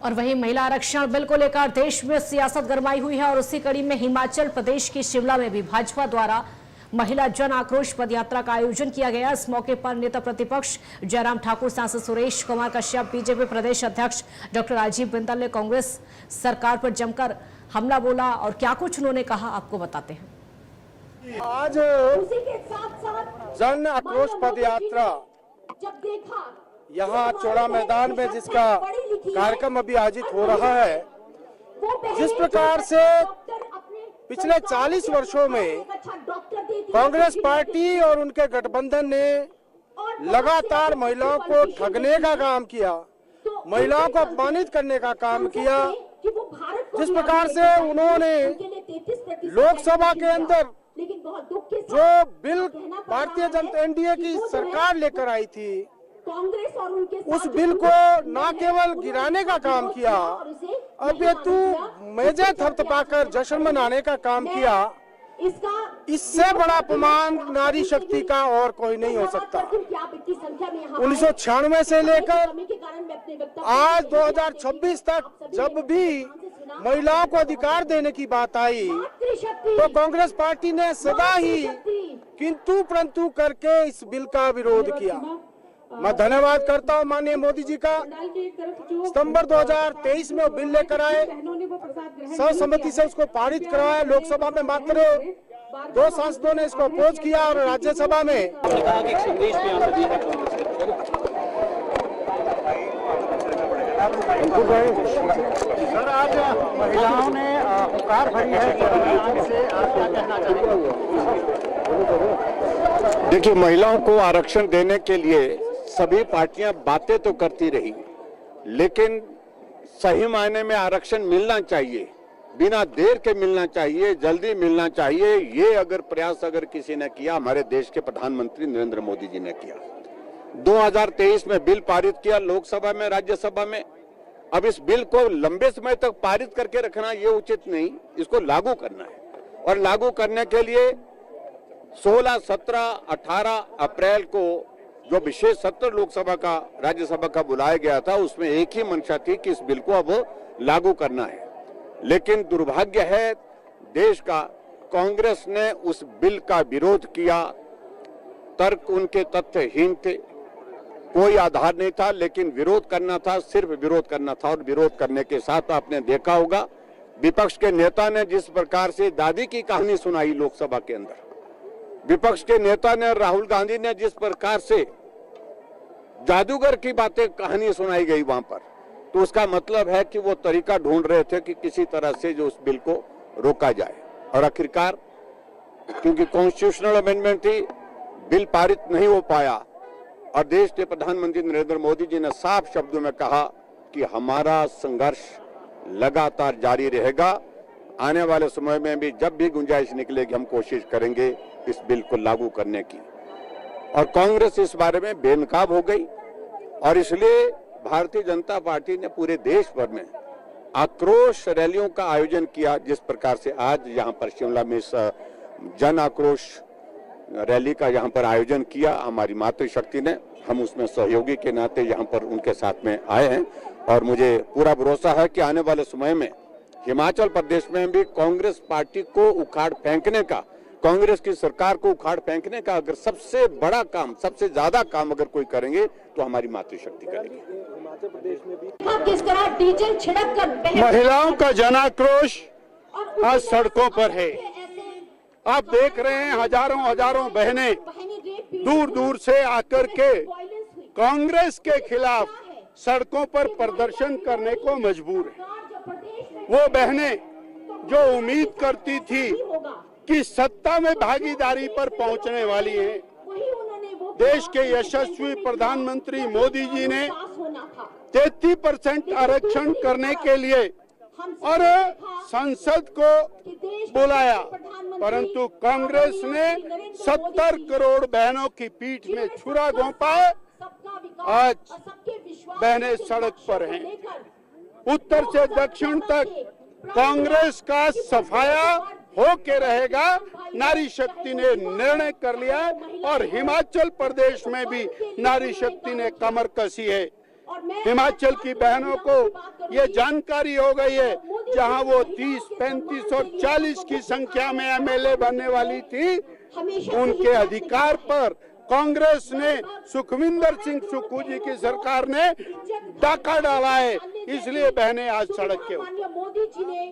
और वहीं महिला आरक्षण बिल को लेकर देश में सियासत गरमाई हुई है और उसी कड़ी में हिमाचल प्रदेश की शिमला में भी भाजपा द्वारा महिला जन आक्रोश पदयात्रा का आयोजन किया गया। इस मौके पर नेता प्रतिपक्ष जयराम ठाकुर, सांसद सुरेश कुमार कश्यप, बीजेपी प्रदेश अध्यक्ष डॉक्टर राजीव बिंदल ने कांग्रेस सरकार पर जमकर हमला बोला और क्या कुछ उन्होंने कहा, आपको बताते हैं। आज जन आक्रोश पदयात्रा यहाँ चौड़ा मैदान में जिसका कार्यक्रम अभी आयोजित हो रहा है, जिस प्रकार से पिछले 40 वर्षों में कांग्रेस पार्टी और उनके गठबंधन ने लगातार महिलाओं को ठगने का काम किया, महिलाओं को अपमानित करने का काम किया, जिस प्रकार से उन्होंने लोकसभा के अंदर जो बिल भारतीय जनता एनडीए की सरकार लेकर आई थी, उस बिल को न केवल गिराने का काम किया, अपितु मेजे थपथपाकर जश्न मनाने का काम किया। इससे बड़ा अपमान नारी शक्ति का और कोई नहीं हो सकता। 1996 से लेकर आज 2026 तक जब भी महिलाओं को अधिकार देने की बात आई तो कांग्रेस पार्टी ने सदा ही किंतु परंतु करके इस बिल का विरोध किया। मैं धन्यवाद करता हूं माननीय मोदी जी का। सितंबर 2023 में वो बिल लेकर आए, सर्वसम्मति से उसको पारित करवाया। लोकसभा में मात्र 2 सांसदों ने इसको अपोज किया और राज्यसभा में सर, आज महिलाओं ने पुकार भरी है, से आप क्या कहना चाहेंगे? देखिए, महिलाओं को आरक्षण देने के लिए सभी पार्टियां बातें तो करती रही, लेकिन सही मायने में आरक्षण मिलना चाहिए, बिना देर के मिलना चाहिए, जल्दी मिलना चाहिए। ये अगर प्रयास अगर किसी ने किया, हमारे देश के प्रधानमंत्री नरेंद्र मोदी जी ने किया। 2023 में बिल पारित किया लोकसभा में, राज्यसभा में। अब इस बिल को लंबे समय तक पारित करके रखना ये उचित नहीं, इसको लागू करना है। और लागू करने के लिए 16, 17, 18 अप्रैल को जो विशेष सत्र लोकसभा का राज्यसभा का बुलाया गया था, उसमें एक ही मंशा थी कि इस बिल को अब लागू करना है। लेकिन दुर्भाग्य है देश का, कांग्रेस ने उस बिल का विरोध किया। तर्क उनके तथ्यहीन थे, कोई आधार नहीं था, लेकिन विरोध करना था, सिर्फ विरोध करना था। और विरोध करने के साथ आपने देखा होगा विपक्ष के नेता ने जिस प्रकार से दादी की कहानी सुनाई लोकसभा के अंदर, विपक्ष के नेता ने, राहुल गांधी ने जिस प्रकार से जादूगर की बातें कहानी सुनाई गई वहां पर, तो उसका मतलब है कि वो तरीका ढूंढ रहे थे कि किसी तरह से जो उस बिल को रोका जाए। और आखिरकार क्योंकि कॉन्स्टिट्यूशनल अमेंडमेंट थी, बिल पारित नहीं हो पाया। और देश के प्रधानमंत्री नरेंद्र मोदी जी ने साफ शब्दों में कहा कि हमारा संघर्ष लगातार जारी रहेगा। आने वाले समय में भी जब भी गुंजाइश निकलेगी, हम कोशिश करेंगे इस बिल को लागू करने की। और कांग्रेस इस बारे में बेनकाब हो गई और इसलिए भारतीय जनता पार्टी ने पूरे देश भर में आक्रोश रैलियों का आयोजन किया। जिस प्रकार से आज यहाँ पर शिमला में इस जन आक्रोश रैली का यहाँ पर आयोजन किया हमारी मातृशक्ति ने, हम उसमें सहयोगी के नाते यहाँ पर उनके साथ में आए हैं। और मुझे पूरा भरोसा है कि आने वाले समय में हिमाचल प्रदेश में भी कांग्रेस पार्टी को उखाड़ फेंकने का, कांग्रेस की सरकार को उखाड़ फेंकने का अगर सबसे बड़ा काम, सबसे ज्यादा काम अगर कोई करेंगे तो हमारी मातृशक्ति करेगी। किस तरह डीजल छिड़क कर महिलाओं का जन आक्रोश आज सड़कों पर है। आप देख रहे हैं हजारों बहनें दूर दूर से आकर के कांग्रेस के खिलाफ सड़कों पर प्रदर्शन करने को मजबूर है। वो बहनें जो उम्मीद करती थी कि सत्ता में भागीदारी पर पहुंचने वाली हैं, देश के यशस्वी प्रधानमंत्री मोदी जी ने 33% आरक्षण करने के लिए और संसद को बुलाया, परंतु कांग्रेस ने 70 करोड़ बहनों की पीठ में छुरा घोंपा। आज बहनें सड़क पर हैं। उत्तर से दक्षिण तक कांग्रेस का सफाया होके रहेगा। नारी शक्ति ने निर्णय कर लिया और हिमाचल प्रदेश में भी नारी शक्ति ने कमर कसी है। हिमाचल की बहनों को ये जानकारी हो गई है, जहां वो 30, 35 और 40 की संख्या में एमएलए बनने वाली थी, उनके अधिकार पर कांग्रेस ने, सुखविंदर सिंह सुक्खू जी की सरकार ने डाका डाला है। इसलिए बहनें आज सड़क के ऊपर। मोदी जी ने